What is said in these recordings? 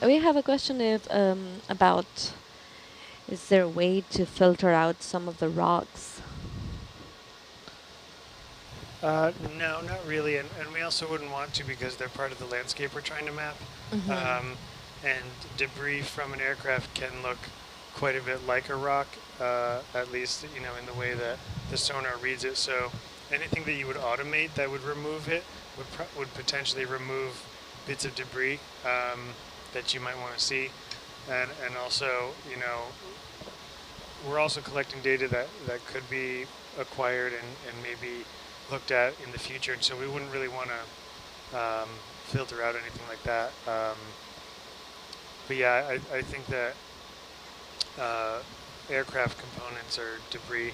We have a question about, is there a way to filter out some of the rocks? No, not really, and we also wouldn't want to because they're part of the landscape we're trying to map. And debris from an aircraft can look quite a bit like a rock, at least in the way that the sonar reads it. So anything that you would automate that would remove it would potentially remove bits of debris that you might want to see, and also we're also collecting data that could be acquired and maybe looked at in the future, and so we wouldn't really want to filter out anything like that. But yeah, I think that aircraft components or debris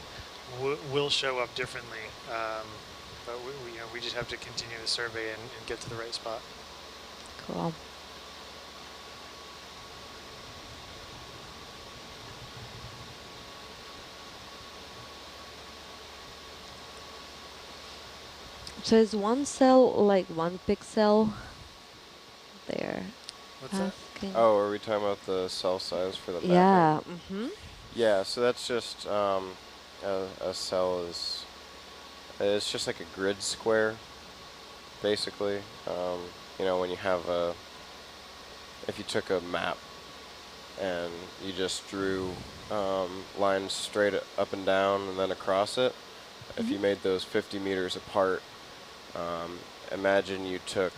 will show up differently, but we just have to continue the survey and get to the right spot. Cool. So is one cell like 1 pixel? There. What's that? Oh, are we talking about the cell size for the mapping? Yeah. Yeah, so that's just a cell is, it's just like a grid square, basically. When you have if you took a map and you just drew lines straight up and down and then across it, if you made those 50 meters apart, imagine you took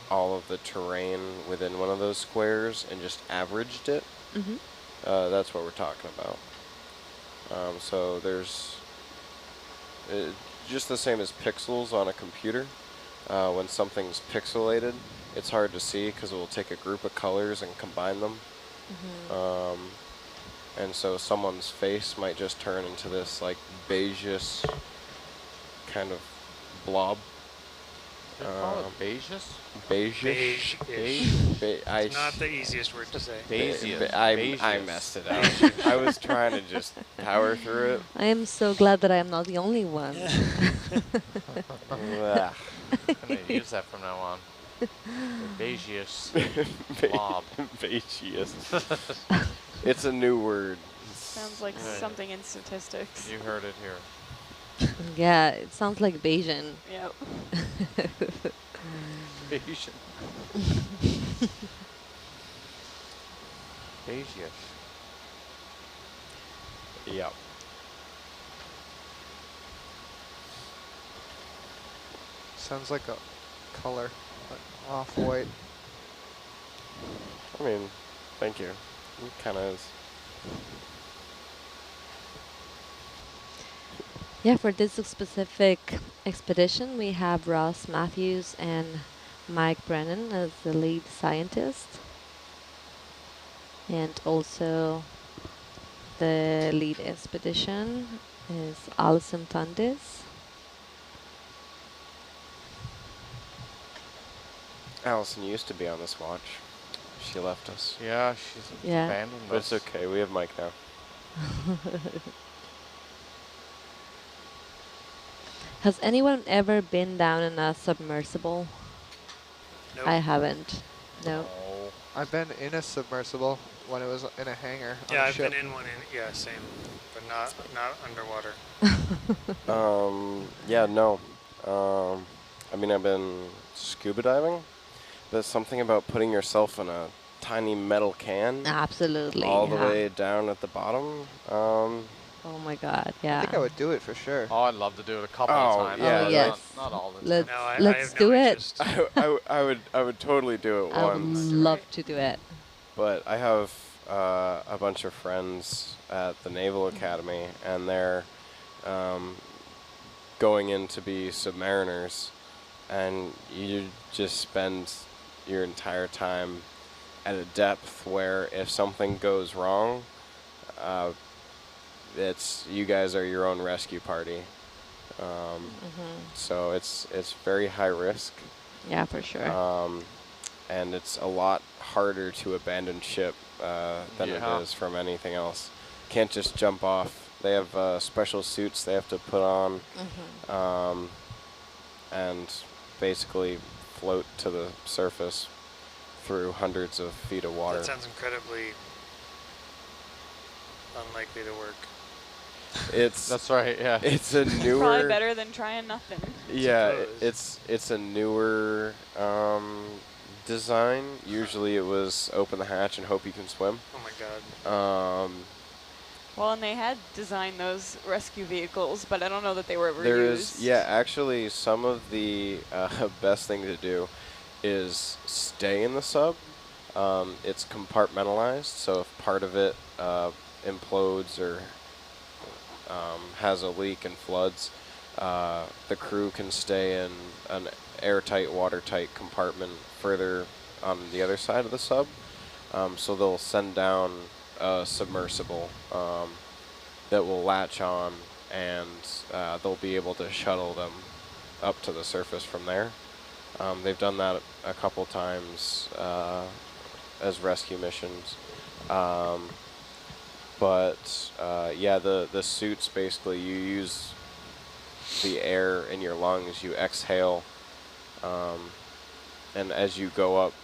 all of the terrain within one of those squares and just averaged it. That's what we're talking about. So there's just the same as pixels on a computer. When something's pixelated, it's hard to see because it will take a group of colors and combine them. And so someone's face might just turn into this like beigeish kind of blob. They call it beigeish? Beigeish. It's not the easiest word to say. I messed it up. I was trying to just power through it. I am so glad that I am not the only one. Ugh. I'm going to use that from now on. Beigeish blob. Beigeish. It's a new word. Sounds like something in statistics. You heard it here. Yeah, it sounds like Bayesian. Yep. Beigeish. Beigeish. Yep. Sounds like a color, like off-white. I mean, thank you. It kind of is. Yeah, for this specific expedition, we have Ross Matthews and Mike Brennan as the lead scientist. And also the lead expedition is Alison Tundis. Allison used to be on this watch. She left us. Yeah, she's abandoned But us. it's okay. We have Mike now. Has anyone ever been down in a submersible? Nope. I haven't. No. Oh. I've been in a submersible when it was in a hangar. Yeah, on a I've ship. been in one. Yeah, same, but not underwater. Yeah, no. I mean, I've been scuba diving. There's something about putting yourself in a tiny metal can. Absolutely. All the way down at the bottom. Oh my God, yeah. I think I would do it for sure. Oh, I'd love to do it a couple of times. Yeah, Oh, yes. Not all the time. Let's, No, I let's have do no it. interest. I would totally do it I would once. love to do it. But I have a bunch of friends at the Naval Academy, and they're going in to be submariners, and you just spend your entire time at a depth where if something goes wrong, you guys are your own rescue party. So it's very high risk. Yeah, for sure. And it's a lot harder to abandon ship than it is from anything else. Can't just jump off. They have special suits they have to put on and basically float to the surface through hundreds of feet of water. That sounds incredibly unlikely to work. That's right, yeah. It's a newer. Probably better than trying nothing. Yeah, Suppose. it's a newer design. Usually it was open the hatch and hope you can swim. Oh my god. Well, and they had designed those rescue vehicles, but I don't know that they were ever There used. is, yeah, actually some of the best thing to do is stay in the sub. It's compartmentalized, so if part of it implodes or has a leak and floods, the crew can stay in an airtight, watertight compartment further on the other side of the sub. So they'll send down a submersible that will latch on, and they'll be able to shuttle them up to the surface from there. They've done that a couple times as rescue missions. But yeah, the suits, basically you use the air in your lungs, you exhale, and as you go up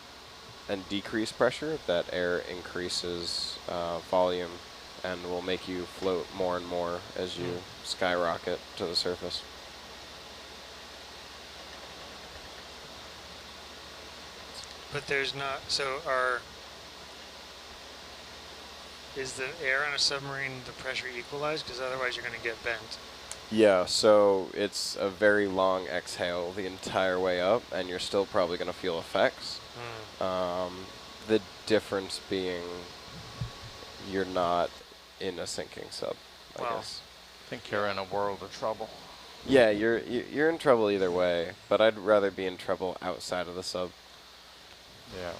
and decrease pressure, that air increases volume and will make you float more and more as you skyrocket to the surface. But there's not, is the air on a submarine, the pressure equalized? Because otherwise you're going to get bent. Yeah, so it's a very long exhale the entire way up, and you're still probably going to feel effects. The difference being you're not in a sinking sub, I guess. I think you're in a world of trouble. Yeah, you're in trouble either way, but I'd rather be in trouble outside of the sub. Yeah.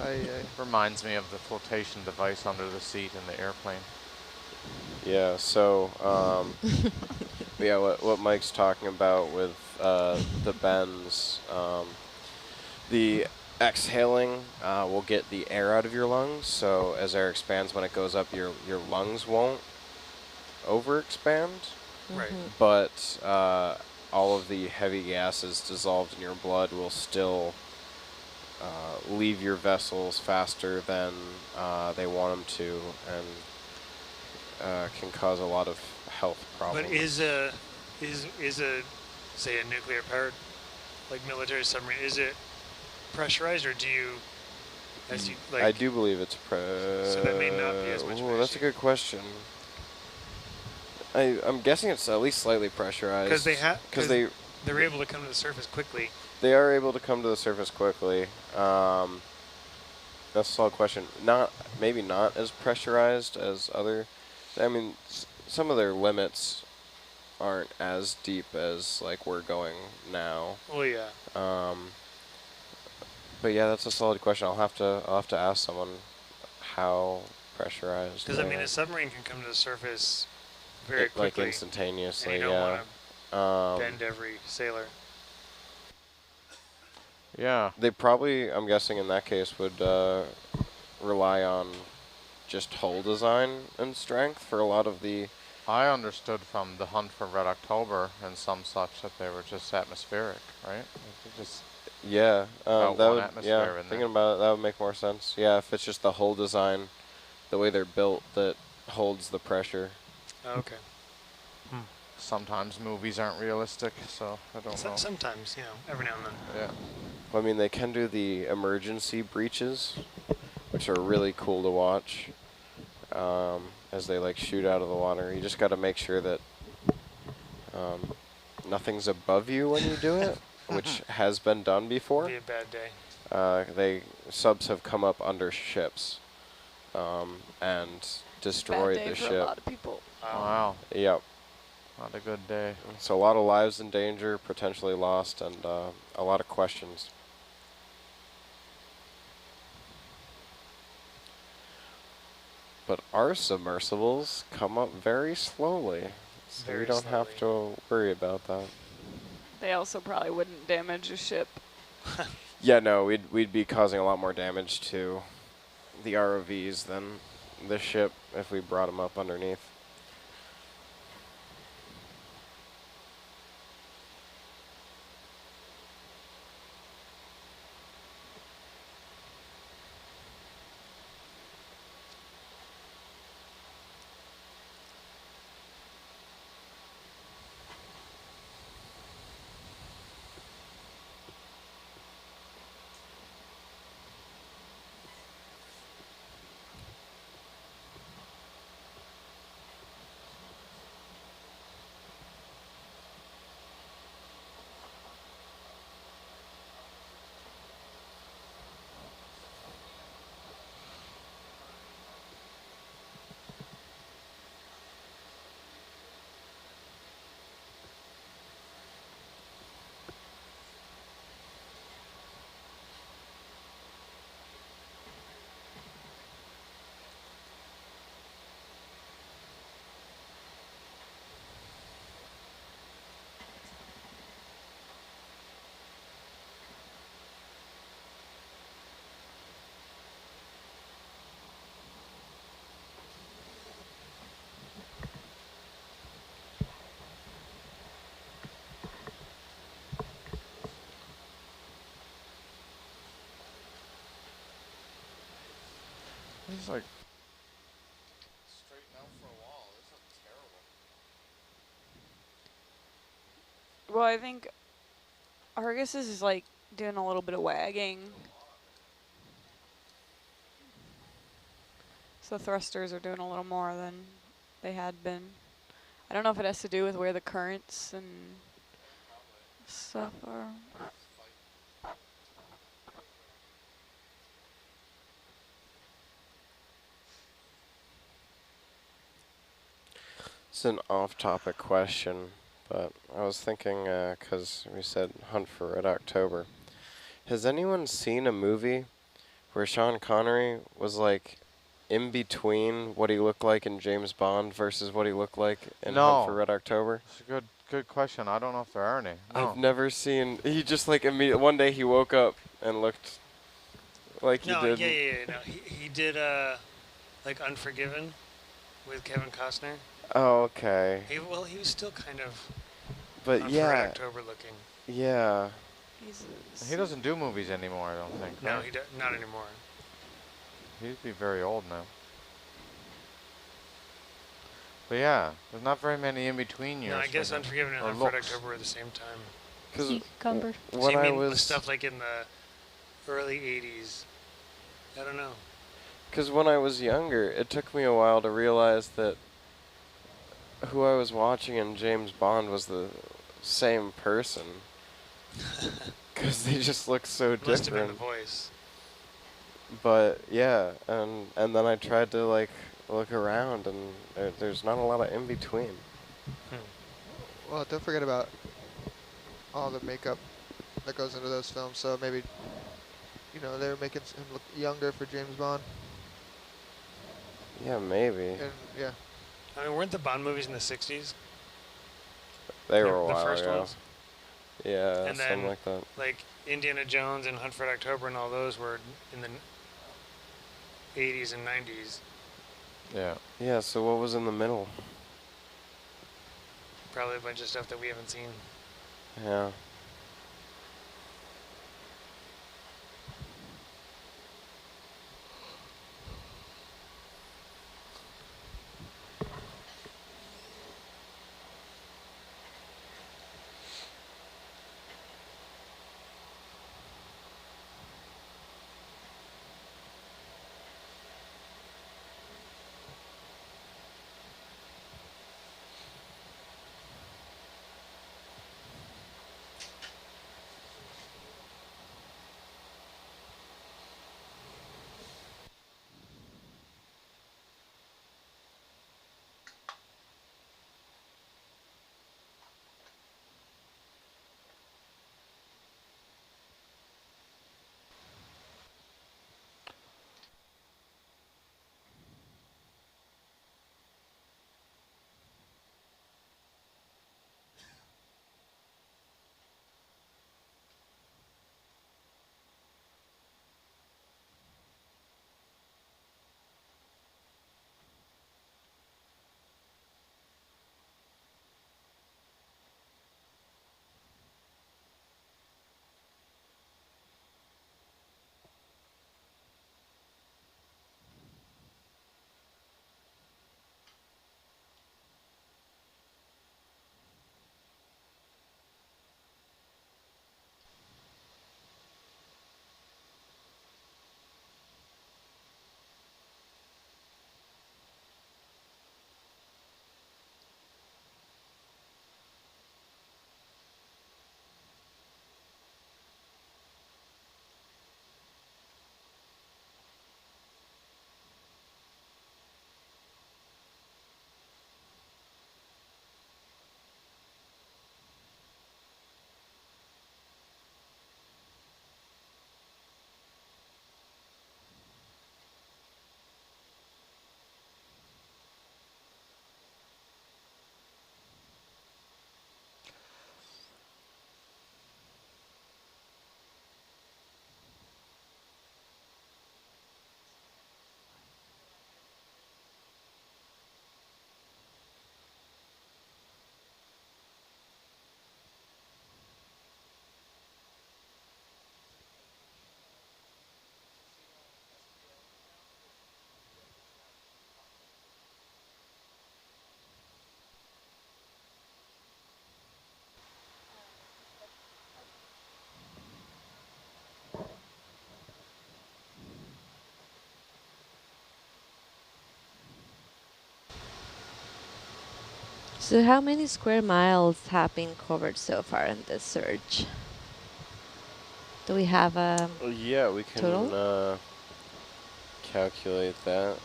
I Reminds me of the flotation device under the seat in the airplane. Yeah, so yeah, what Mike's talking about with the bends, the exhaling will get the air out of your lungs. So as air expands, when it goes up, your lungs won't overexpand. Right. But all of the heavy gases dissolved in your blood will still leave your vessels faster than they want them to, and can cause a lot of health problems. But is a say a nuclear powered like military submarine, is it pressurized, or do you like? I do believe it's So that may not be as much of an that's a issue. good question. I'm guessing it's at least slightly pressurized. Because they're able to come to the surface quickly. They are able to come to the surface quickly. That's a solid question. Maybe not as pressurized as other. I mean, some of their limits aren't as deep as like we're going now. Oh yeah. But yeah, that's a solid question. I'll have to ask someone how pressurized. Because I mean, a submarine can come to the surface very quickly, like instantaneously. and you don't Yeah. want to bend every sailor. Yeah. They probably, I'm guessing in that case, would rely on just hull design and strength for a lot of the. I understood from the Hunt for Red October and some such that they were just atmospheric, right? Just Yeah, about that one would. atmosphere Yeah, in thinking there. about it, that would make more sense. Yeah, if it's just the hull design, the way they're built, that holds the pressure. Oh, okay. Sometimes movies aren't realistic, so I don't know. Sometimes, every now and then. Yeah. I mean, they can do the emergency breaches, which are really cool to watch. As they like shoot out of the water, you just got to make sure that nothing's above you when you do it, which has been done before. It'd be a bad day. Subs have come up under ships and destroyed Bad day the for a ship. lot of people. Wow. Yep. Not a good day. So a lot of lives in danger, potentially lost, and a lot of questions. But our submersibles come up very slowly, so we Very don't have slowly. to worry about that. They also probably wouldn't damage a ship. Yeah, no, we'd be causing a lot more damage to the ROVs than the ship if we brought them up underneath. just like straighten out for a while. This looks terrible. Well, I think Argus is like doing a little bit of wagging. So thrusters are doing a little more than they had been. I don't know if it has to do with where the currents and stuff are. It's an off-topic question, but I was thinking, because we said Hunt for Red October. Has anyone seen a movie where Sean Connery was like in between what he looked like in James Bond versus what he looked like in Hunt for No. Red October? It's a good question. I don't know if there are any. No. I've never seen. He just like one day he woke up and looked like he did. No, he did like Unforgiven with Kevin Costner. Oh, okay. He was still kind of But Hunt for yeah, Red October looking. yeah. He doesn't do movies anymore, I don't think. No, right? not anymore. He'd be very old now. But yeah, there's not very many in between years. No, I guess for him. Unforgiven and Or Hunt for Red looks. October were the same time. Cucumber. So When you I mean was stuff like in the early 80s. I don't know. Because when I was younger, it took me a while to realize that who I was watching in James Bond was the same person. Because they just look so Must have been the different. voice. But yeah, and then I tried to like look around, and there's not a lot of in between. Well, don't forget about all the makeup that goes into those films. So maybe, you know, they were making him look younger for James Bond. Yeah, maybe. And yeah, I mean, weren't the Bond movies in the 60s? They The- were a the while first ago. ones? Yeah, And something then, like that. Like Indiana Jones and Hunt for Red October and all those were in the 80s and 90s. Yeah. Yeah, so what was in the middle? Probably a bunch of stuff that we haven't seen. Yeah. So how many square miles have been covered so far in this search? Do we have a Yeah, we can total? calculate that.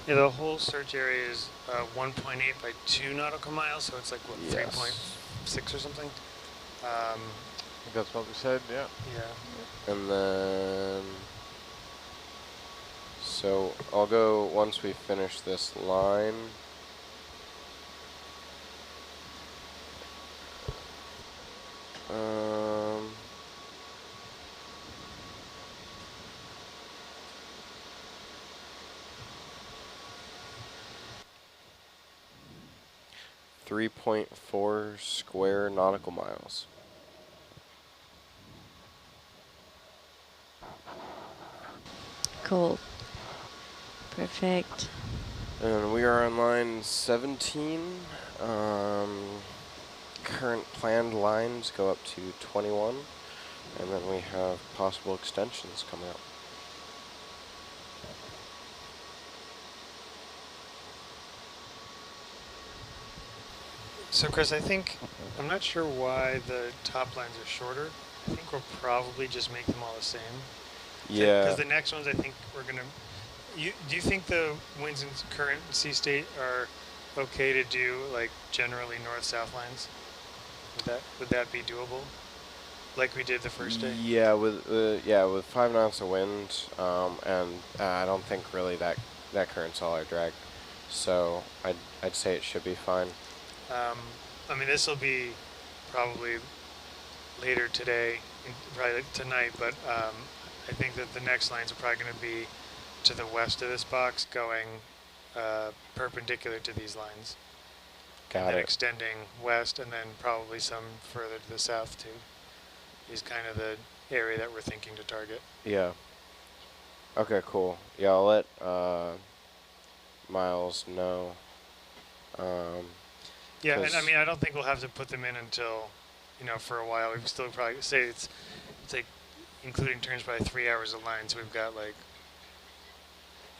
Yeah, the whole search area is 1.8 by 2 nautical miles, so it's like, what, Yes. 3.6 or something? I think that's what we said, yeah. Yeah. And then, so I'll go once we finish this line. Um, 3.4 square nautical miles. Cool. Perfect. And we are on line 17. Current planned lines go up to 21. And then we have possible extensions coming up. So Chris, I'm not sure why the top lines are shorter. I think we'll probably just make them all the same. Yeah. Because the next ones, I think we're gonna. Do you think the winds in current sea state are okay to do like generally north-south lines? Would that be doable? Like we did the first day? Yeah, with 5 knots of wind, and I don't think really that current's all our drag. So I'd say it should be fine. I mean, this will be probably later today, probably like tonight, but I think that the next lines are probably going to be to the west of this box, going perpendicular to these lines. And then extending west, and then probably some further to the south too. Is kind of the area that we're thinking to target. Yeah. Okay, cool. Yeah, I'll let Miles know. Yeah, and I mean, I don't think we'll have to put them in until, for a while. We've still probably say it's like, including turns, probably 3 hours of line. So we've got like,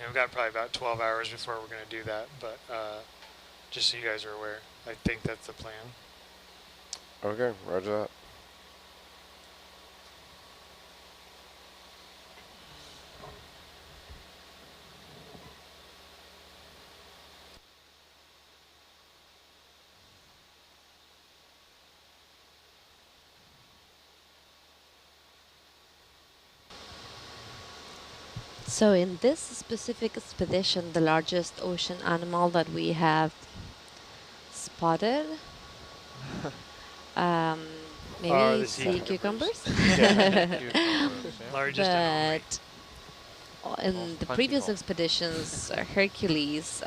we've got probably about 12 hours before we're going to do that. But just so you guys are aware, I think that's the plan. Okay, roger that. So in this specific expedition, the largest ocean animal that we have spotted, maybe the sea sea cucumbers. Largest and But in the previous expeditions, Hercules,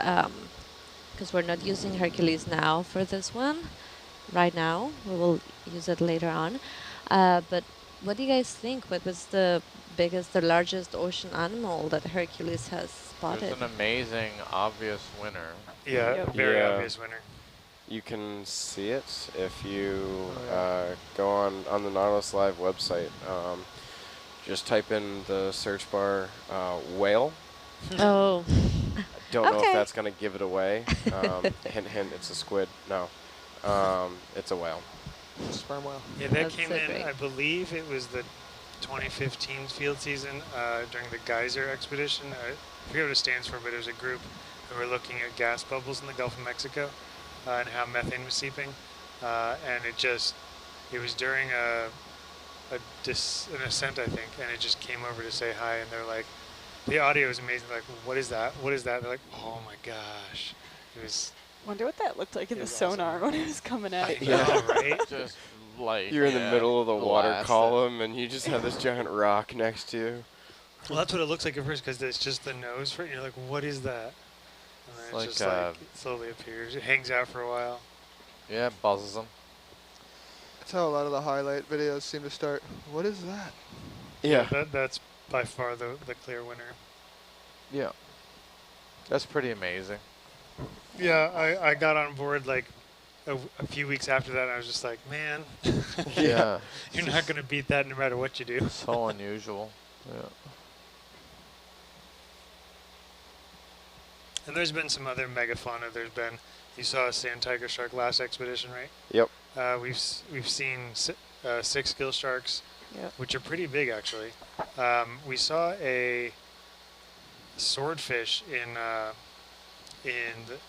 because we're not using Hercules now for this one, right now, we will use it later on. But what do you guys think? What was the largest ocean animal that Hercules has spotted? There's an amazing, obvious winner. Yeah, very obvious winner. You can see it if you go on the Nautilus Live website. Just type in the search bar whale. Oh. Don't know if that's going to give it away. Hint, hint, it's a squid. No. It's a whale. Sperm whale. Yeah, that came in, I believe it was the 2015 field season during the Geyser expedition. I forget what it stands for, but it was a group who were looking at gas bubbles in the Gulf of Mexico and how methane was seeping. And it was during an ascent, I think, and it just came over to say hi, and they're like, the audio was amazing. They're like, what is that? What is that? They're like, oh my gosh. It was. Wonder what that looked like in the sonar when it was coming out. I know, right? Just like You're in the middle of the water blasted. column, and you just have this giant rock next to you. Well, that's what it looks like at first, because it's just the nose for it. You're like, what is that? And then It's just like, like it slowly appears. It hangs out for a while. Yeah, buzzes them. That's how a lot of the highlight videos seem to start. What is that? Yeah. That's by far the clear winner. Yeah. That's pretty amazing. Yeah, I got on board like a few weeks after that, and I was just like, man, Yeah. you're not going to beat that no matter what you do. So unusual. Yeah. And there's been some other megafauna. There's been You saw a sand tiger shark last expedition, right? Yep. We've seen 6 gill sharks, Yep. which are pretty big actually. We saw a swordfish in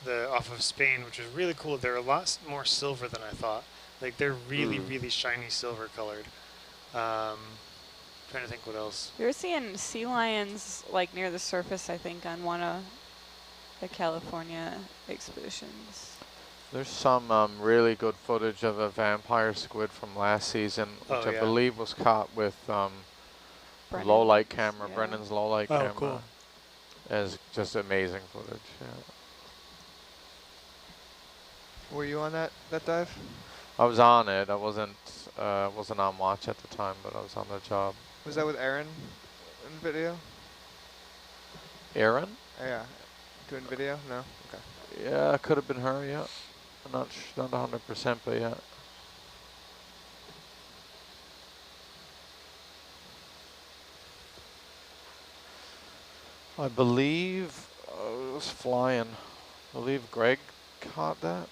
the off of Spain, which was really cool. They're a lot more silver than I thought. Like they're really really shiny silver colored. Trying to think what else. You were seeing sea lions like near the surface, I think, on one of the California expeditions. There's some really good footage of a vampire squid from last season, which I believe was caught with low light camera, Brennan's low light camera. Cool. It's just amazing footage. Yeah. Were you on that dive? I was on it. I wasn't on watch at the time, but I was on the job. Was that with Aaron in video? Aaron? Yeah. Doing video? No? Okay. Yeah, it could have been her, yeah. I'm not 100%, but yeah. I believe it was flying. I believe Greg caught that.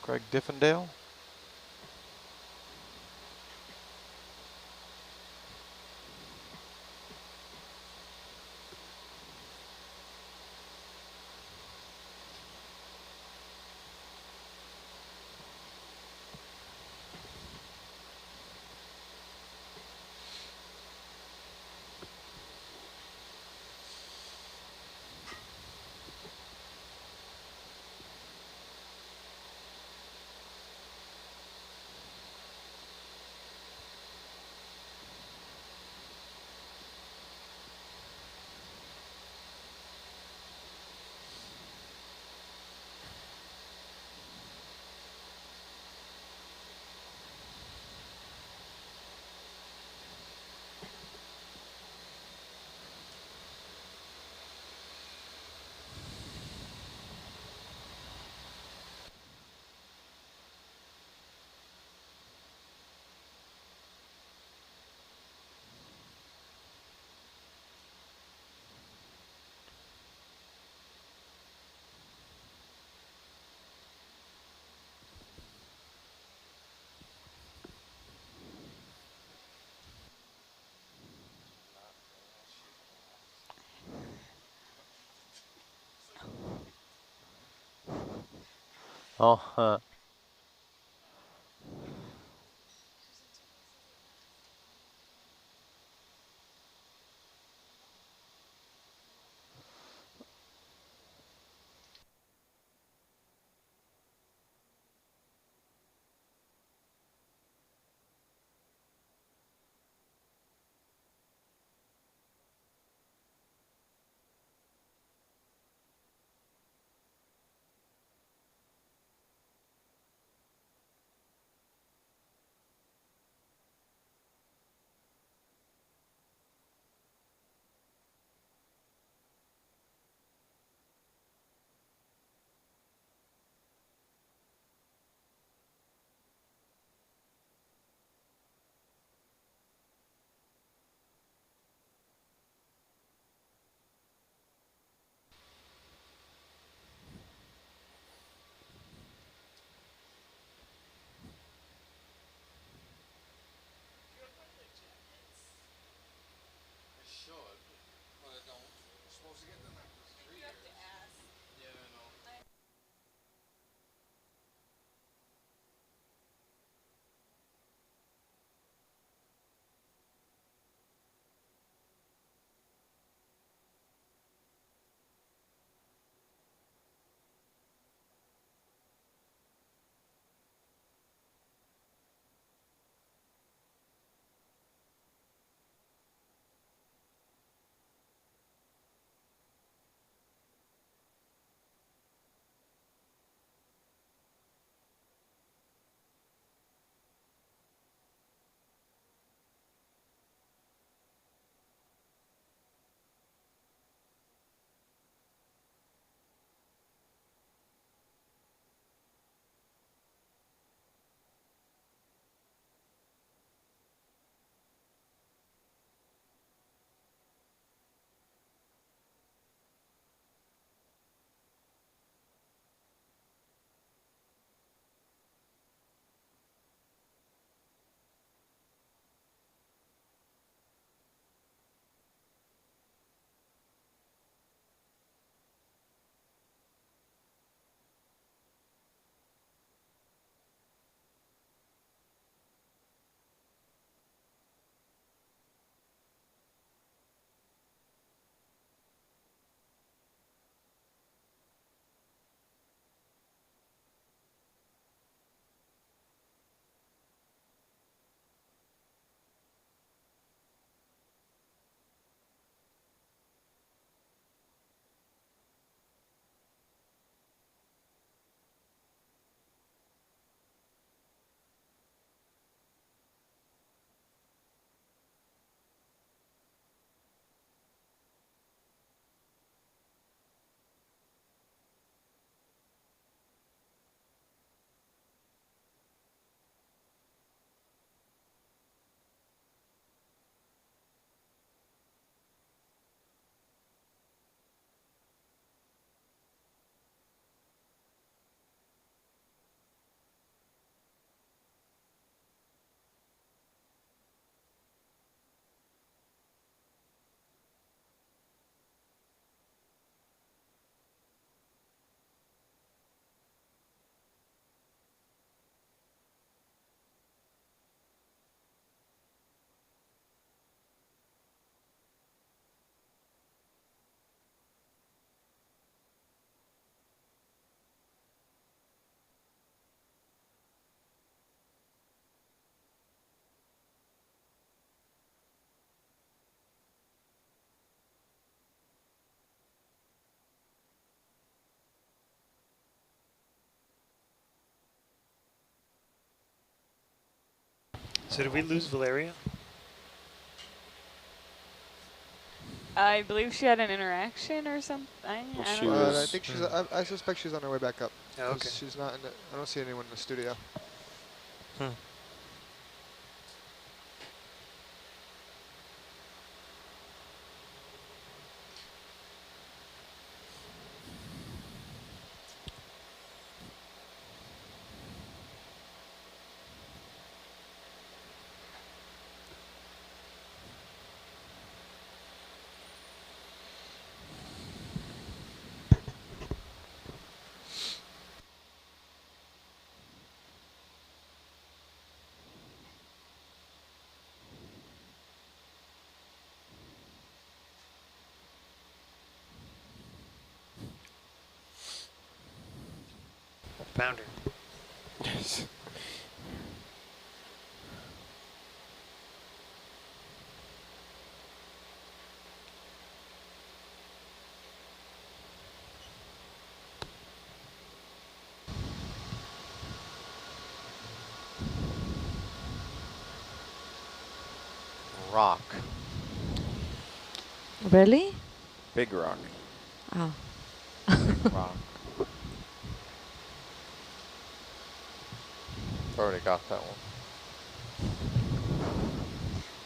Greg Diffendale. Oh, So did we lose Valerio? I believe she had an interaction or something. I She don't know. was- I think she's. I suspect she's on her way back up. Oh, 'Cause okay. She's not in the. I don't see anyone in the studio. Hmm. Pounder. Yes. Rock. Really? Big rock. Oh. Rock. Already got that one.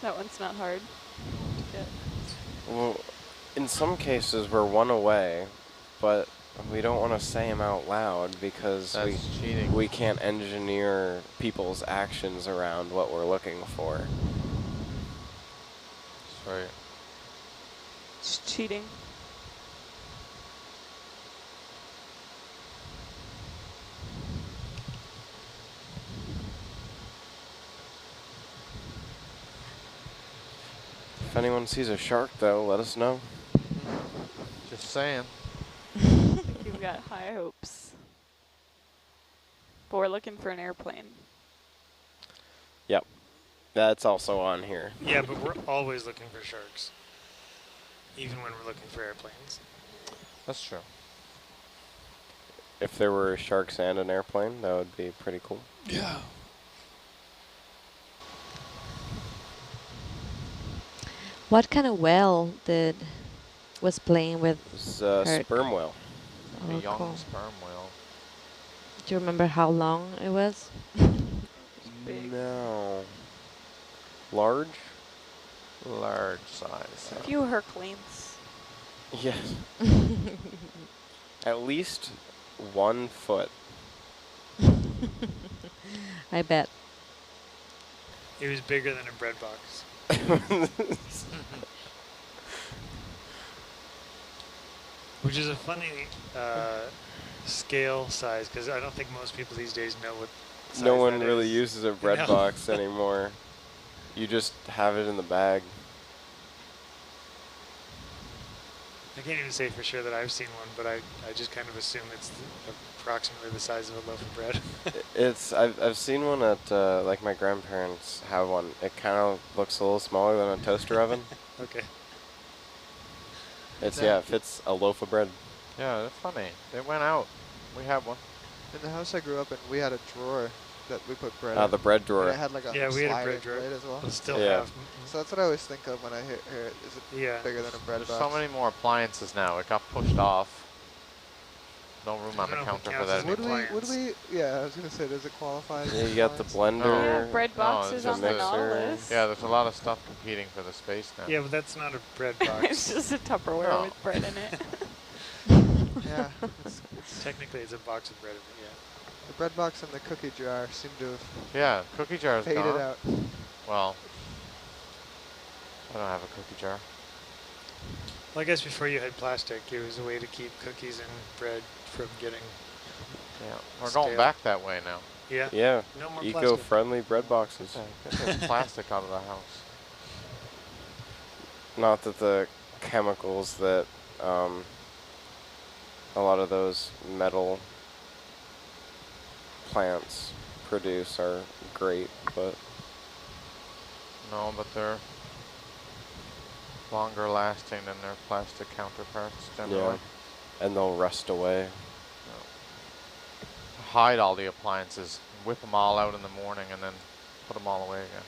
That one's not hard to get. Well, in some cases we're one away, but we don't want to say them out loud because That's cheating. we can't engineer people's actions around what we're looking for. Sorry. It's cheating. If anyone sees a shark, though, let us know. Just saying. I think you've got high hopes. But we're looking for an airplane. Yep. That's also on here. Yeah, but we're always looking for sharks. Even when we're looking for airplanes. That's true. If there were sharks and an airplane, that would be pretty cool. Yeah. What kind of whale was playing with? It's a Herc? sperm whale. Oh, A young cool. sperm whale. Do you remember how long it was? Big. No. Large? Large size. A few Hercules. Yes. At least 1 foot. I bet. It was bigger than a bread box. Which is a funny scale size, because I don't think most people these days know what size No one that really is. uses a bread No. box anymore. You just have it in the bag. I can't even say for sure that I've seen one, but I just kind of assume it's approximately the size of a loaf of bread. I've seen one at like my grandparents have one. It kind of looks a little smaller than a toaster oven. Okay. It fits a loaf of bread. Yeah, they're funny. They went out. We have one. In the house I grew up in, we had a drawer that we put bread in. The bread And drawer. it had like a Yeah, we had a sliding bread drawer. lid as well. We'll still Yeah. have. So that's what I always think of when I hear it. Is it Yeah. bigger than a bread There's box? so many more appliances now. It got pushed off. No room on the I don't know if it counter for counts that as an anymore. Would we, yeah, I was going to say, does it qualify as Yeah, an you got the appliance? blender. Yeah, bread No, boxes it's on the a null mixer. list. Yeah, there's a lot of stuff competing for the space now. Yeah, but that's not a bread It's box. just a Tupperware No. with bread in it. Yeah. Technically, it's a box of bread in it, yeah. The bread box and the cookie jar seem to have Yeah, cookie jar's faded gone. out. Well, I don't have a cookie jar. Well, I guess before you had plastic, it was a way to keep cookies and bread from getting. Yeah, we're going Stale. back that way now. Yeah. Yeah. No more plastic. Eco-friendly bread boxes. Get the plastic out of the house. Not that the chemicals that a lot of those metal plants produce are great, but No, but they're longer lasting than their plastic counterparts generally. yeah, and they'll rust away. Hide all the appliances, whip them all out in the morning, and then put them all away again.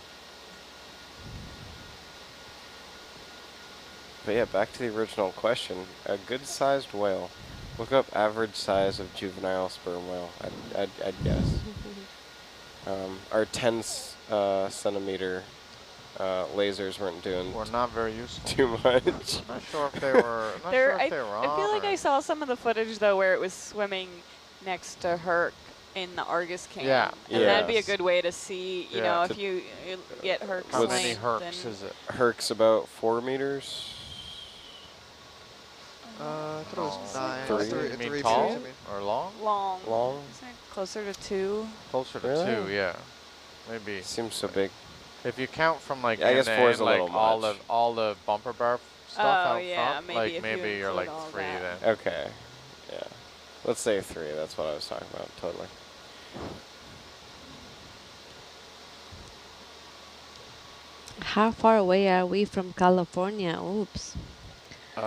But yeah, back to the original question. A good-sized whale. Look up average size of juvenile sperm whale. I'd guess. Our 10 centimeter lasers weren't doing We're not very useful. too much. I'm not sure if they were. I'm not sure if they were on. I feel like I saw some of the footage though where it was swimming next to Herc in the Argus cam. Yeah. And that'd be a Yes. good way to see, you know, if you get Herc How What's- many slain, Hercs then is it? Herc's about 4 meters. I thought it was No. 9. Three. Three, You mean three tall meters, I mean. or long? long. Long. Isn't it closer to 2? Closer to Really? 2, yeah. Maybe. Seems so big. If you count from like Yeah, I guess NA, 4 is a like little all much. the bumper bar stuff Oh, out yeah, front, maybe like if you maybe you're like include all 3 that. then. Okay. Yeah. Let's say 3. That's what I was talking about. Totally. How far away are we from California? Oops. I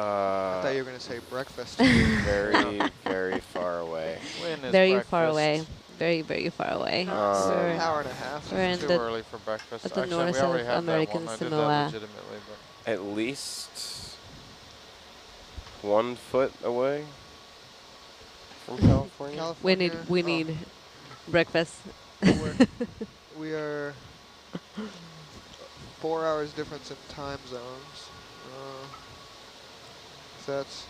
thought you were going to say breakfast. Very, very far away. When is Very breakfast? far away. Very, very far away. An So hour and a half. we're in Too the early for breakfast. at the Actually, North we already of had American that one. I did Samoa. that legitimately, but At least 1 foot away from California. California. we need breakfast. We are 4 hours difference in time zones. So that's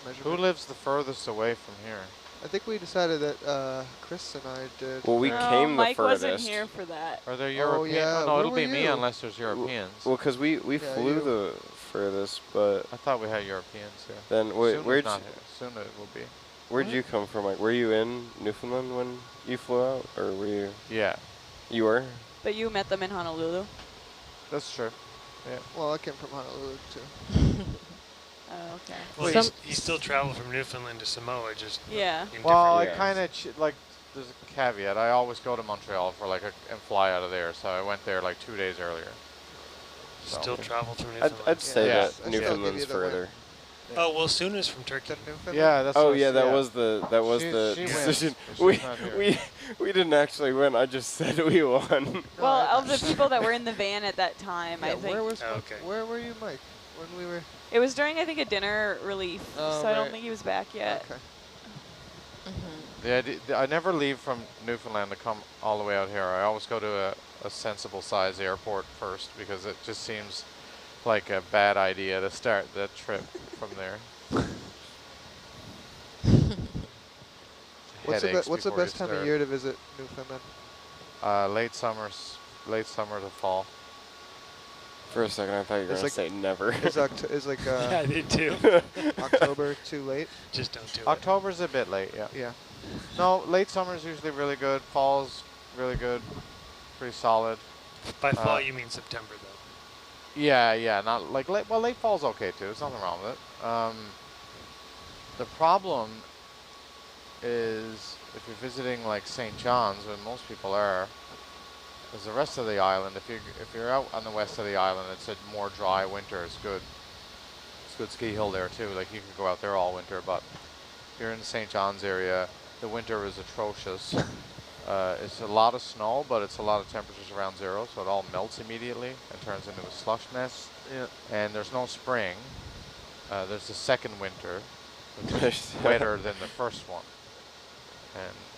who measurement. lives the furthest away from here? I think we decided that Chris and I did. Well, we No, came the Mike wasn't furthest. here for that. Are there Oh, Europeans? yeah, Oh, no, where it'll were be me you? unless there's Europeans. Well, because we Yeah, flew you. the furthest, but I thought we had Europeans here. then Soon where'd not here. Soon it will be. where'd you come from? Like, were you in Newfoundland when you flew out, or were you? Yeah, You were. But you met them in Honolulu. that's true. Well, I came from Honolulu too. Oh, okay. Well, Some- you still travel from Newfoundland to Samoa, just Yeah. in Well, I Yeah. kind of like. There's a caveat. I always go to Montreal for like and fly out of there. So I went there like 2 days earlier. So. still travel through I'd Newfoundland. say Yeah. that I'd still give Newfoundland's you the further. Oh, well, Suna's from Turkey. Newfoundland? Yeah, that's. Oh what yeah, that yeah. was the She wins, decision. but she's We not here. we didn't actually win. I just said we won. No, Well, I- of the people that were in the van at that time, Yeah, I think Okay. Where were you, Mike? When we were. it was during I think a dinner relief, Oh, so I don't right. think he was back yet. Okay. Yeah, I never leave from Newfoundland to come all the way out here. I always go to a sensible size airport first because it just seems like a bad idea to start that trip from there. Headaches What's the before you best time of start. year to visit Newfoundland? Late summer to fall. For a second, I thought you were It's gonna like- say never. Is like Yeah, I did too. October too late? Just don't do October's a bit late, yeah. Yeah. No, late summer's usually really good. Fall's really good, pretty solid. it. By fall, you mean September, though. Yeah, not like late. Well, late fall's okay too. There's nothing wrong with it. The problem is if you're visiting like St. John's, where most people are, is the rest of the island. If you're out on the west of the island, it's a more dry winter. It's good. It's good ski hill there too. Like you can go out there all winter, but if you're in the St. John's area, the winter is atrocious. It's a lot of snow, but it's a lot of temperatures around 0, so it all melts immediately and turns into a slush mess. Yeah. And there's no spring. There's the second winter, which is wetter than the first one.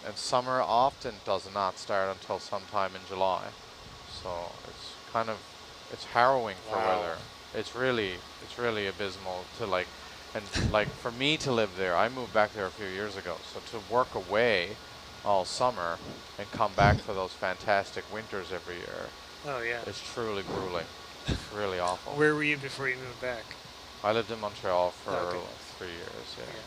And summer often does not start until sometime in July. So it's harrowing for Wow. weather. It's really abysmal to like, and like for me to live there, I moved back there a few years ago. So to work away all summer and come back for those fantastic winters every year Oh, yeah. is truly grueling. It's really awful. Where were you before you moved back? I lived in Montreal for Okay. 3 years. Yeah. Yeah.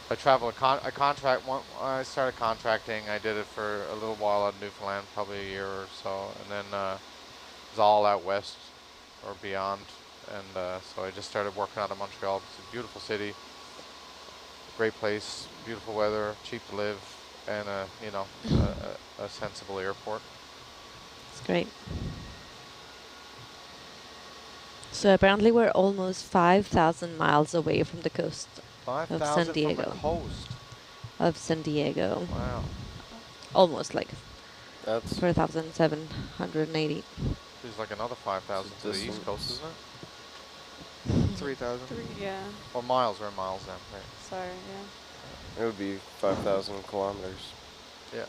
I traveled. I started contracting. I did it for a little while at Newfoundland, probably a year or so, and then it was all out west or beyond. And so I just started working out of Montreal. It's a beautiful city, great place, beautiful weather, cheap to live, and a sensible airport. It's great. So apparently we're almost 5,000 miles away from the coast 5,000 Diego. from the coast. of San Diego. Wow. Almost like That's 4,780. There's like another 5,000 to the east coast, isn't it? 3,000. Yeah. Or miles, we're in miles then, right? Sorry, yeah. it would be 5,000 kilometers. Yeah,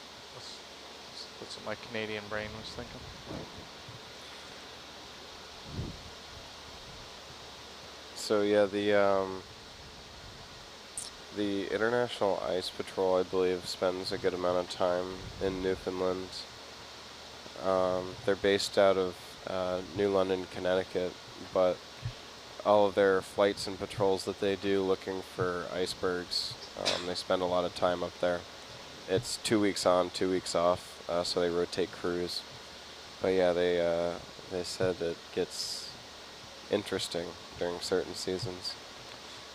that's what my Canadian brain was thinking. So yeah, the International Ice Patrol, I believe, spends a good amount of time in Newfoundland. They're based out of New London, Connecticut, but all of their flights and patrols that they do looking for icebergs, they spend a lot of time up there. It's 2 weeks on, 2 weeks off, so they rotate crews. But yeah, they said it gets interesting during certain seasons.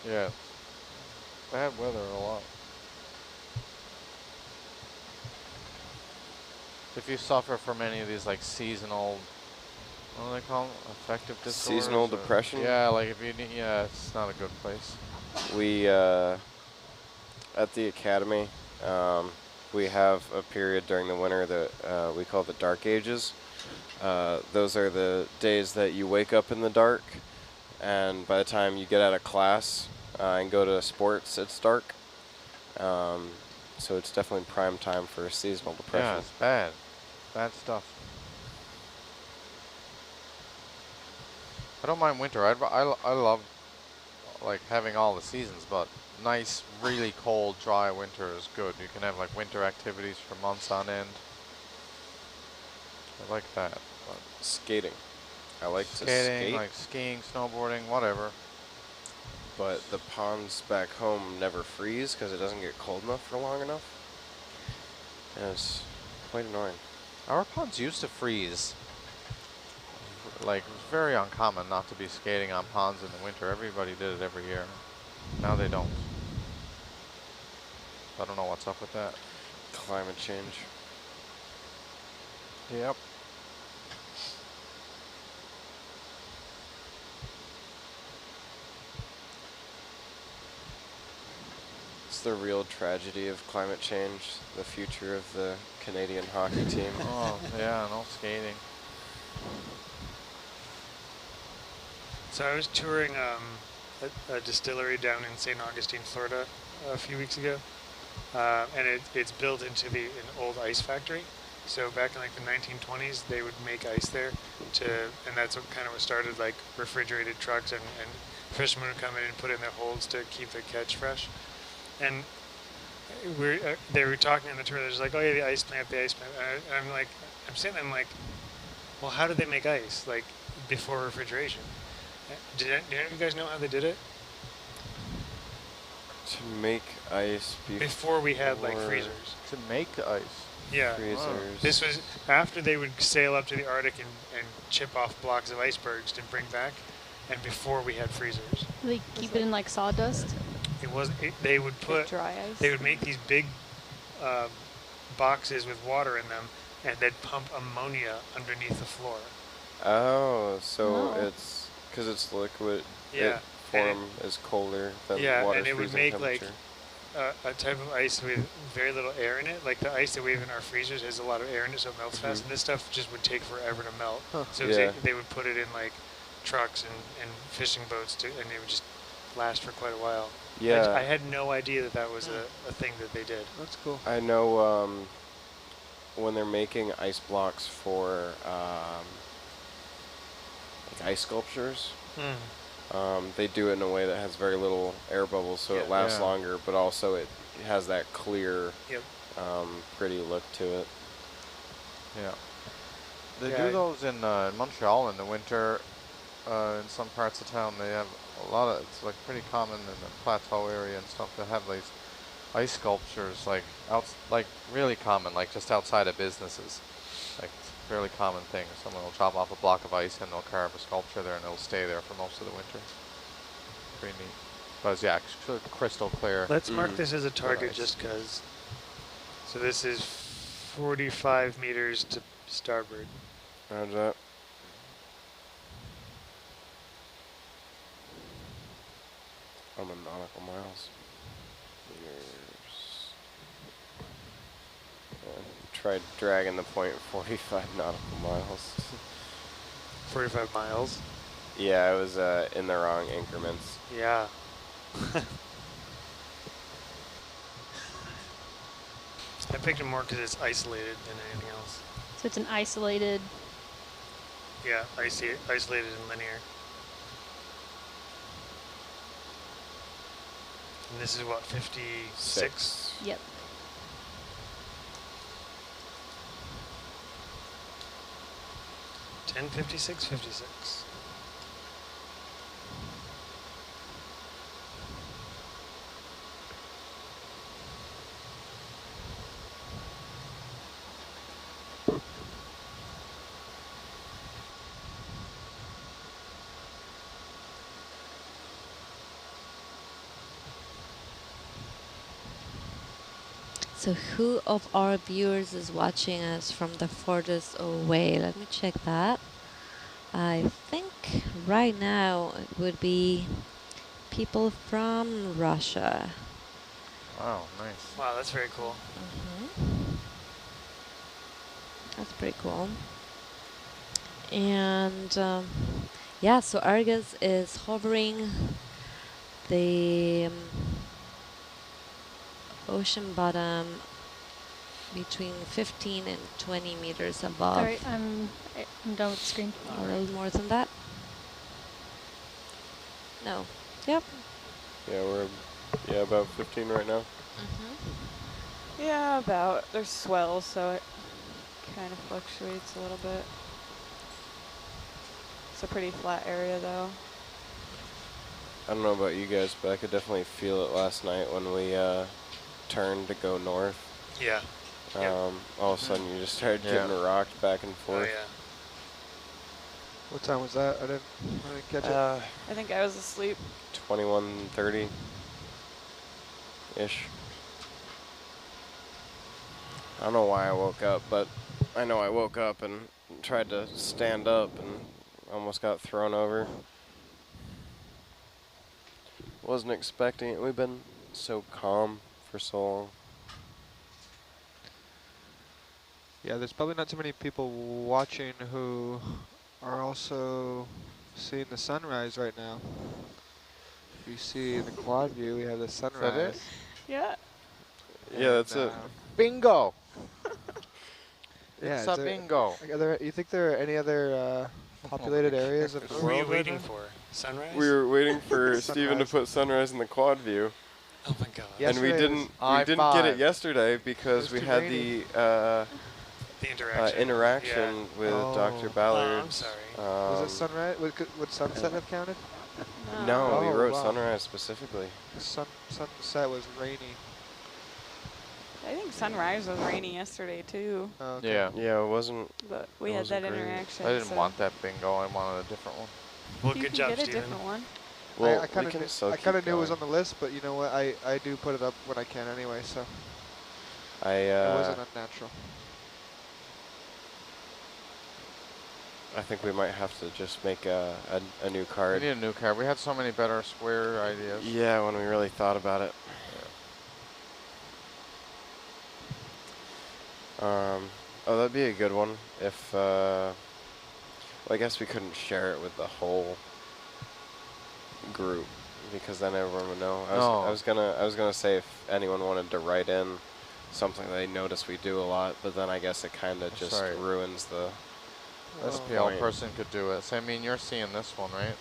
Yeah. Bad weather a lot. If you suffer from any of these like seasonal, what do they call them? Affective disorders? Seasonal depression? Yeah, like if you need, yeah, it's not a good place. We, at the academy, we have a period during the winter that we call the dark ages. Those are the days that you wake up in the dark, and by the time you get out of class and go to sports, it's dark. So it's definitely prime time for seasonal depression. Yeah, it's bad. Bad stuff. I don't mind winter. I love like having all the seasons, but nice, really cold, dry winter is good. You can have like winter activities for months on end. I like that. But Skating. I like to skating, skate, like skiing, snowboarding, whatever. but the ponds back home never freeze because it doesn't get cold enough for long enough. And it's quite annoying. Our ponds used to freeze. Like, it was very uncommon not to be skating on ponds in the winter. Everybody did it every year. Now they don't. I don't know what's up with that. Climate change. Yep. It's the real tragedy of climate change, the future of the Canadian hockey team. Oh, yeah, no skating. So I was touring a distillery down in St. Augustine, Florida, a few weeks ago, and it's built into an old ice factory. So back in like the 1920s, they would make ice there, and that's what kind of what started like refrigerated trucks, and fishermen would come in and put in their holds to keep their catch fresh. And they were talking on the tour. They're just like, oh yeah, the ice plant, the ice plant. And I'm sitting there, I'm like, well, how did they make ice like before refrigeration? Did any of you guys know how they did it? To make ice Before we had like freezers. To make ice. Yeah. freezers. This was after they would sail up to the Arctic and chip off blocks of icebergs to bring back, and before we had freezers. They keep it in like sawdust? It wasn't. They would put. Dry ice? They would make these big boxes with water in them, and they'd pump ammonia underneath the floor. Oh, so Oh. it's because it's liquid. Yeah. It form is colder than Yeah, water's and it would freezing make like temperature. a type of ice with very little air in it. Like the ice that we have in our freezers has a lot of air in it, so it melts fast. And this stuff just would take forever to melt. Huh. So Yeah. they would put it in like trucks and fishing boats, and they would just last for quite a while. Yeah. I had no idea that was a thing that they did. That's cool. I know when they're making ice blocks for like ice sculptures, they do it in a way that has very little air bubbles, so it Yeah. lasts Yeah. longer, but also it has that clear, Yep. pretty look to it. Yeah. They Yeah, do those in Montreal in the winter. In some parts of town, they have a lot of. It's like pretty common in the plateau area and stuff to have these ice sculptures, like really common, like just outside of businesses. Like it's a fairly common thing. Someone will chop off a block of ice and they'll carve a sculpture there, and it'll stay there for most of the winter. Pretty neat. But it's, yeah, crystal clear. Let's mark this as a target ice. just because. So this is 45 meters to starboard. Roger that. I'm in nautical miles. Meters. tried dragging the point 45 nautical miles. 45 miles. Yeah, I was in the wrong increments. Yeah. I picked it more because it's isolated than anything else. So it's an isolated. Yeah, isolated and linear. And this is what, 56? Yep. Ten 56, 56. So who of our viewers is watching us from the furthest away? Let me check that. I think right now it would be people from Russia. Wow, nice. Wow, that's very cool. That's pretty cool. And yeah, so Argus is hovering the ocean bottom between 15 and 20 meters above. All right, I'm done with the screen. A little more than that. No. Yep. Yeah, we're about 15 right now. Yeah, about. There's swells, so it kind of fluctuates a little bit. It's a pretty flat area, though. I don't know about you guys, but I could definitely feel it last night when we turned to go north. Yeah. All of a sudden you just started getting rocked back and Oh, forth. yeah. What time was that? I didn't catch it. I think I was asleep. 21:30-ish. I don't know why I woke up, but I know I woke up and tried to stand up and almost got thrown over. Wasn't expecting it. We've been so calm for so long. Yeah, there's probably not too many people watching who are also seeing the sunrise right now. If you see the quad view, we have the sunrise. that it? Yeah. Yeah, that's it. Bingo! Yeah, It's a bingo. you think there are any other populated areas of the What were you world? waiting for? Sunrise? We were waiting for Steven to Sunrise. put sunrise in the quad view. Oh my god. Yeah. And we Yesterday didn't was get it I-5. yesterday because It we was too had rainy. the The interaction. interaction with Oh. Dr. Oh, Ballard. I'm sorry. Was it sunrise? Would sunset have counted? No, we Oh, wrote wow. sunrise specifically. The sunset was rainy. I think sunrise was rainy yesterday, too. Oh, okay. Yeah. Yeah, it wasn't. But we It had wasn't that great. interaction. I didn't so want that bingo. I wanted a different one. Well, you good can job, get a Steven. different one. Well, I kind we can of still I kind of keep knew it was on going. the list, but you know what? I do put it up when I can anyway, so it I wasn't unnatural. I think we might have to just make a new We card. need a new card. We had so many better square ideas. Yeah, when we really thought about it. Oh, that'd be a good one if. Well, I guess we couldn't share it with the whole group because then everyone would know. I was gonna say if anyone wanted to write in something they notice we do a lot, but then I guess it kind of just right. ruins the. SPL point. person could do it. So, I mean, you're seeing this one, right?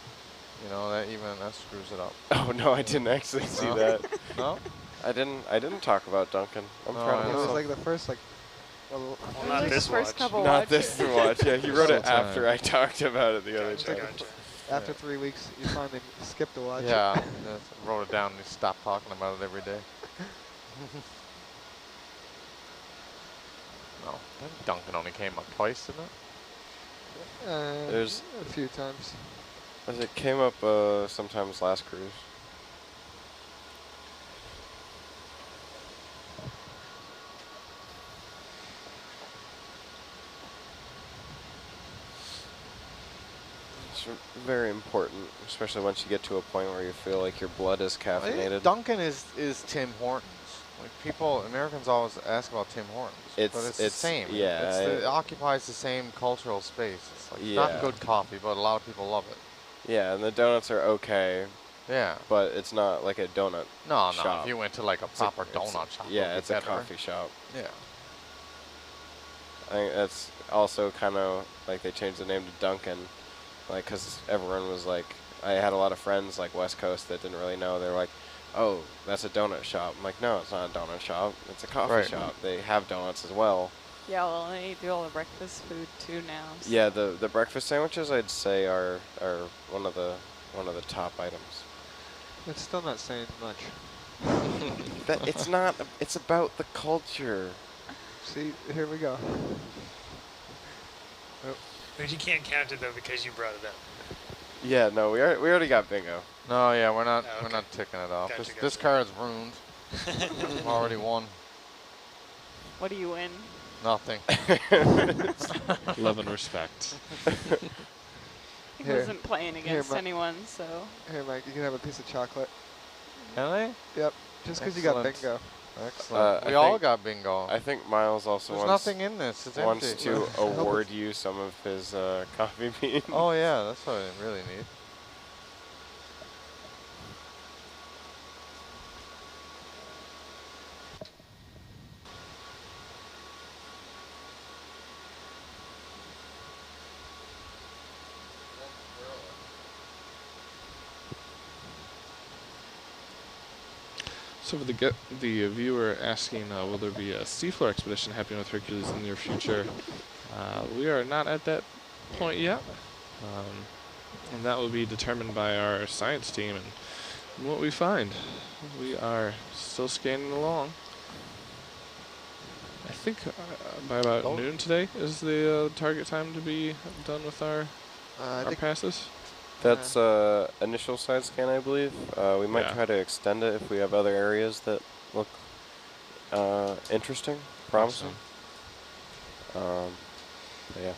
You know, that screws it up. Oh no, I didn't actually see No? that. No? I didn't talk about Duncan. I'm No, proud I of It was myself. like the first Well, It was not like this the first watch. couple Not watches. this to watch. Yeah, he wrote it Sometime. after I talked about it the other Gotcha, time. gotcha. after 3 weeks, you finally skipped the watch. Yeah. Just wrote it down and stopped talking about it every day. No, that Duncan only came up twice, didn't it? There's- a few times. As it came up sometimes last cruise. It's very important, especially once you get to a point where you feel like your blood is I think caffeinated. Duncan is Tim Hortons. Like Americans always ask about Tim Hortons, but it's the same. Yeah, it occupies the same cultural space. It's like yeah. not good coffee, but a lot of people love it. Yeah, and the donuts are okay, Yeah. but it's not like a donut No, shop. if you went to like a proper donut shop, yeah, it would it's be a better. coffee shop. Yeah. I think that's also kind of like they changed the name to Dunkin', like because everyone was like, I had a lot of friends like West Coast that didn't really know. They were like, oh, that's a donut shop. I'm like, no, it's not a donut shop. It's a coffee shop. They have donuts as well. Yeah, well, they do all the breakfast food too now. So. Yeah, the breakfast sandwiches I'd say are one of the top items. It's still not saying much. It's not. It's about the culture. See, here we go. Oh. But you can't count it though because you brought it up. Yeah, no, we already got bingo. No, yeah, we're not Oh, we're okay. not ticking it off. Gotcha, This gotcha. card's ruined. We've already won. What do you win? Nothing. Love and respect. He Here. wasn't playing against Ma- anyone, so. Here, Mike, you can have a piece of chocolate. Can I? Yep, just because you got Excellent. bingo. Excellent. I we all think- got bingo. I think Miles also There's wants nothing in this. It's wants empty. to award you some of his coffee beans. Oh yeah, that's what I really need. So for the viewer asking, will there be a seafloor expedition happening with Hercules in the near future? We are not at that point yet, and that will be determined by our science team and what we find. We are still scanning along. I think by about noon today is the target time to be done with our I think Uh, passes. That's initial side scan, I believe. We might Yeah. try to extend it if we have other areas that look interesting, promising. But yeah,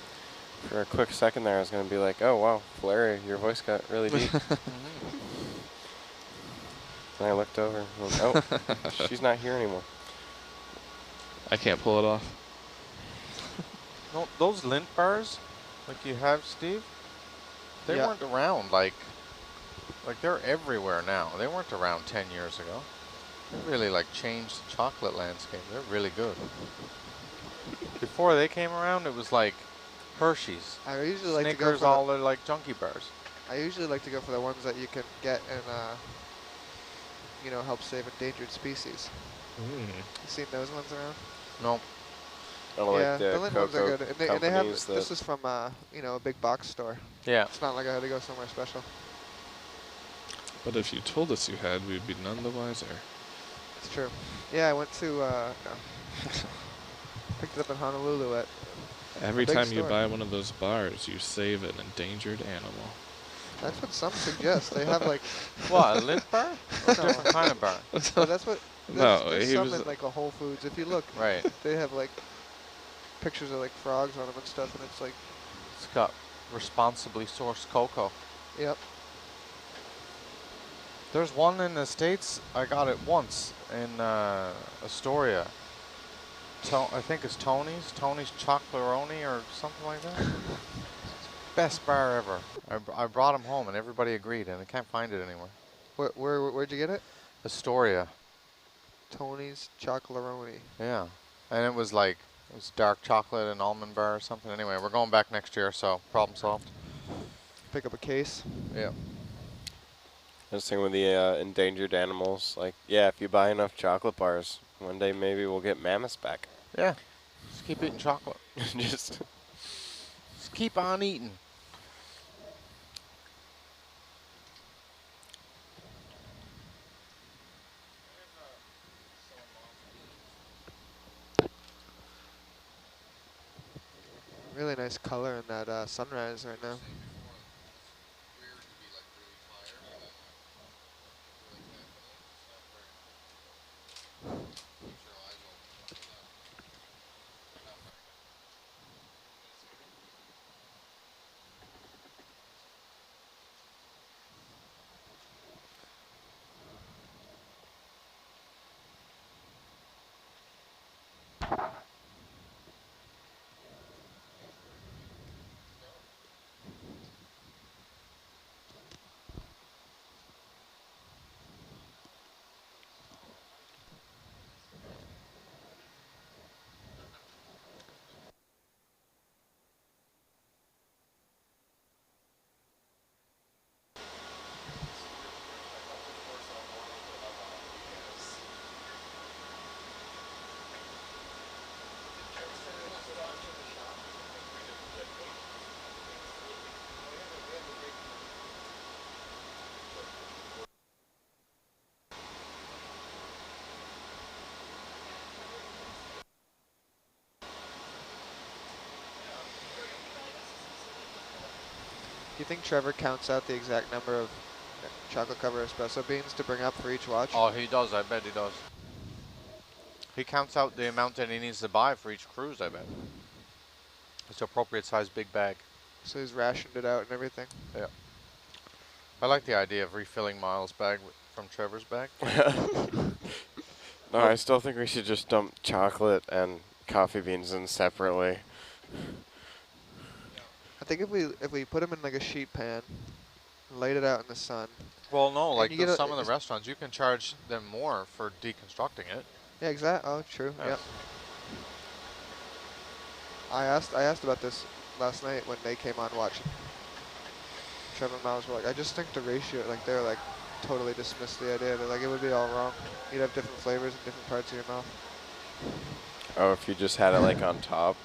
for a quick second there, I was going to be like, oh, wow, Valerio, your voice got really deep. And I looked over and went, oh, she's not here anymore. I can't pull it off. No, those lint bars, like you have, Steve, they Yeah. weren't around like they're everywhere now. They weren't around 10 years ago. They really like changed the chocolate landscape. They're really good. Before they came around, it was like Hershey's, I usually like to go Snickers, for all the like junkie bars. I usually like to go for the ones that you can get and help save endangered species. You seen those ones around? No, I don't yeah, like the the Lint ones are cocoa good, and they have. companies that This is from a big box store. yeah. It's not like I had to go somewhere special. But if you told us you had, we'd be none the wiser. It's true. Yeah, I went to no. Picked it up in Honolulu at. Every big time you store. buy one of those bars, you save an endangered animal. That's what some suggest. They have like. What, a lint bar? Or a No. different kind of bar? No, that's what. No, there's he some was- in like a Whole Foods. If you look, Right. they have like pictures of like frogs on them and stuff, and it's like, It's got responsibly sourced cocoa. yep. There's one in the States. I got it once in Astoria. I think it's Tony's Chocolaroni or something like that. Best bar ever. I brought them home and everybody agreed, and I can't find it anywhere. Where'd you get it? Astoria. Tony's Chocolaroni. Yeah. And it was like, it was dark chocolate and almond bar or something. Anyway, we're going back next year, so problem solved. Pick up a case. Yeah. This thing with the endangered animals, like, yeah, if you buy enough chocolate bars, one day maybe we'll get mammoths back. Yeah. Just keep eating chocolate. Just Keep on eating. Really nice color in that sunrise right now. you think Trevor counts out the exact number of chocolate covered espresso beans to bring up for each watch? Oh, he does. I bet he does. He counts out the amount that he needs to buy for each cruise, I bet. It's an appropriate size big bag. So he's rationed it out and everything. Yeah. I like the idea of refilling Miles' bag from Trevor's bag. No, I still think we should just dump chocolate and coffee beans in separately. I think if we put them in like a sheet pan, and laid it out in the sun. Well, no, like you get some of the restaurants, you can charge them more for deconstructing it. Yeah, exactly. Oh, true. Yeah. Yep. I asked about this last night when they came on watching. Trevor and Miles were like, I just think the ratio, like they're like totally dismissed the idea. They're like, it would be all wrong. You'd have different flavors in different parts of your mouth. Oh, if you just had it like on top.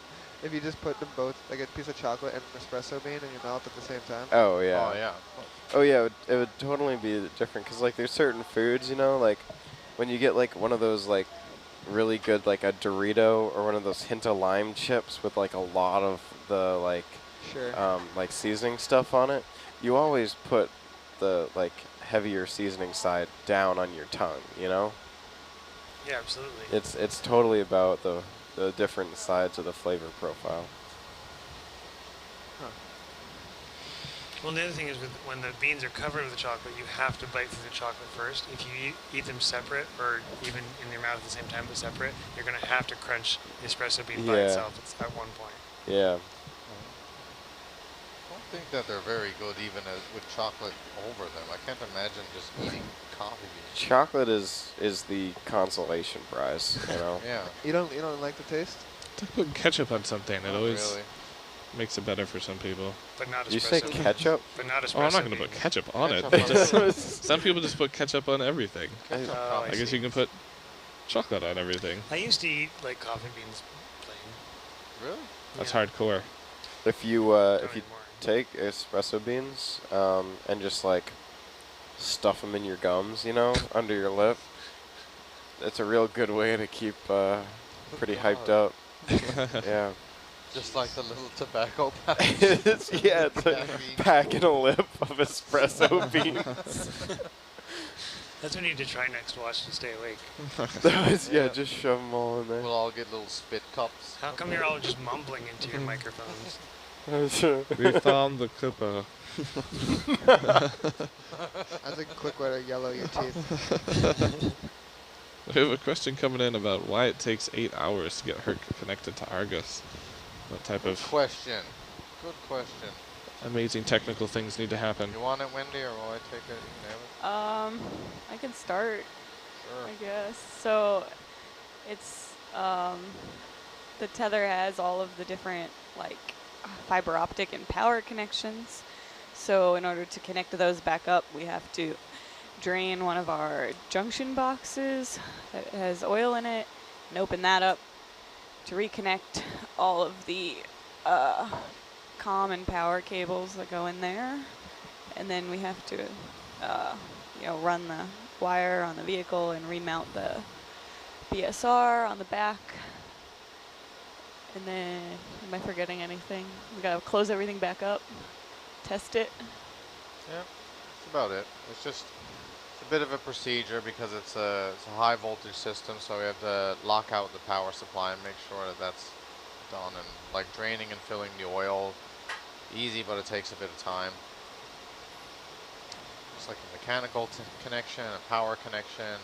If you just put them both, like a piece of chocolate and an espresso bean in your mouth at the same time. Oh yeah. Oh yeah. Oh yeah, it would totally be different because like there's certain foods, you know, like when you get like one of those like really good like a Dorito or one of those hint of lime chips with like a lot of the like like seasoning stuff on it, you always put the like heavier seasoning side down on your tongue, you know? Yeah, absolutely. It's totally about the different sides of the flavor profile. Well, the other thing is when the beans are covered with the chocolate, you have to bite through the chocolate first. If you eat them separate or even in your mouth at the same time but separate, you're going to have to crunch the espresso bean by itself at one point. Yeah. I don't think that they're very good even with chocolate over them. I can't imagine just eating coffee beans. Chocolate is the consolation prize, you know? Yeah. You don't like the taste? To put ketchup on something, it always Really. makes it better for some people. But not espresso. You say ketchup? But not espresso. Oh, I'm not going to bean. put ketchup on Ketchup it. on Some people just put ketchup on everything. Ketchup Oh, coffee I guess you can beans. put chocolate on everything. I used to eat like coffee beans plain. Really? That's Yeah. hardcore. If you Don't if you anymore. take espresso beans and just like stuff them in your gums, you know, under your lip, it's a real good way to keep pretty hyped up. Yeah. Just like the little tobacco pouch. It's a Caffeine. pack and a lip of espresso beans. That's what we need to try next watch to stay awake. Yeah, just shove them all in there. We'll all get little spit cups. How come you're all just mumbling into your microphones? We found the clipper. That's a quick way to yellow your teeth. We have a question coming in about why it takes 8 hours to get her connected to Argus. What type Good of question. Good question. amazing technical things need to happen? You want it, Wendy, or will I take it? You can have it? I can start, Sure. I guess. So it's, the tether has all of the different like fiber optic and power connections. So in order to connect those back up, we have to drain one of our junction boxes that has oil in it and open that up to reconnect all of the comm and power cables that go in there. And then we have to run the wire on the vehicle and remount the BSR on the back. And then, am I forgetting anything? We gotta close everything back up, test it. Yeah, that's about it. It's just a bit of a procedure because it's a high voltage system, so we have to lock out the power supply and make sure that that's done. And like draining and filling the oil, easy, but it takes a bit of time. It's like a mechanical connection, a power connection,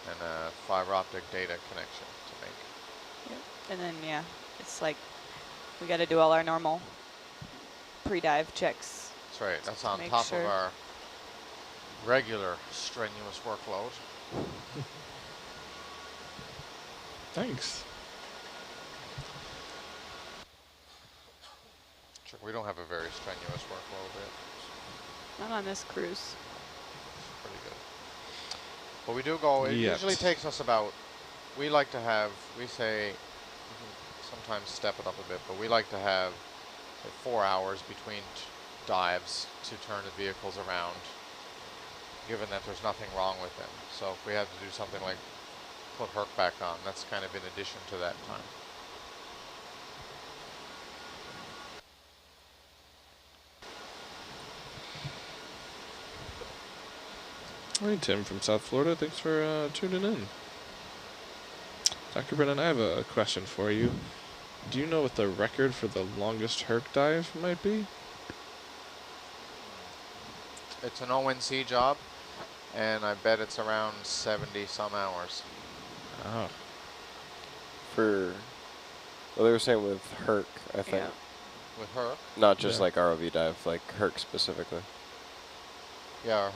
and a fiber optic data connection to make. And then, yeah, it's like we gotta do all our normal pre-dive checks. That's right. That's on make top sure. of our regular strenuous workload. Thanks. Sure, we don't have a very strenuous workload yet. Not on this cruise. It's pretty good. But we do go, it Yet. usually takes us about, we like to have, we say, we can sometimes step it up a bit, but we like to have say, 4 hours between dives to turn the vehicles around, given that there's nothing wrong with them. So if we had to do something like put Herc back on, that's kind of in addition to that time. All right, Tim from South Florida. Thanks for tuning in. Dr. Brennan, I have a question for you. Do you know what the record for the longest Herc dive might be? It's an ONC job, and I bet it's around 70 some hours. Oh. Well, they were saying with Herc, I think. Yeah. With Herc? Not just Yeah. like ROV dive, like Herc specifically. Yeah, Herc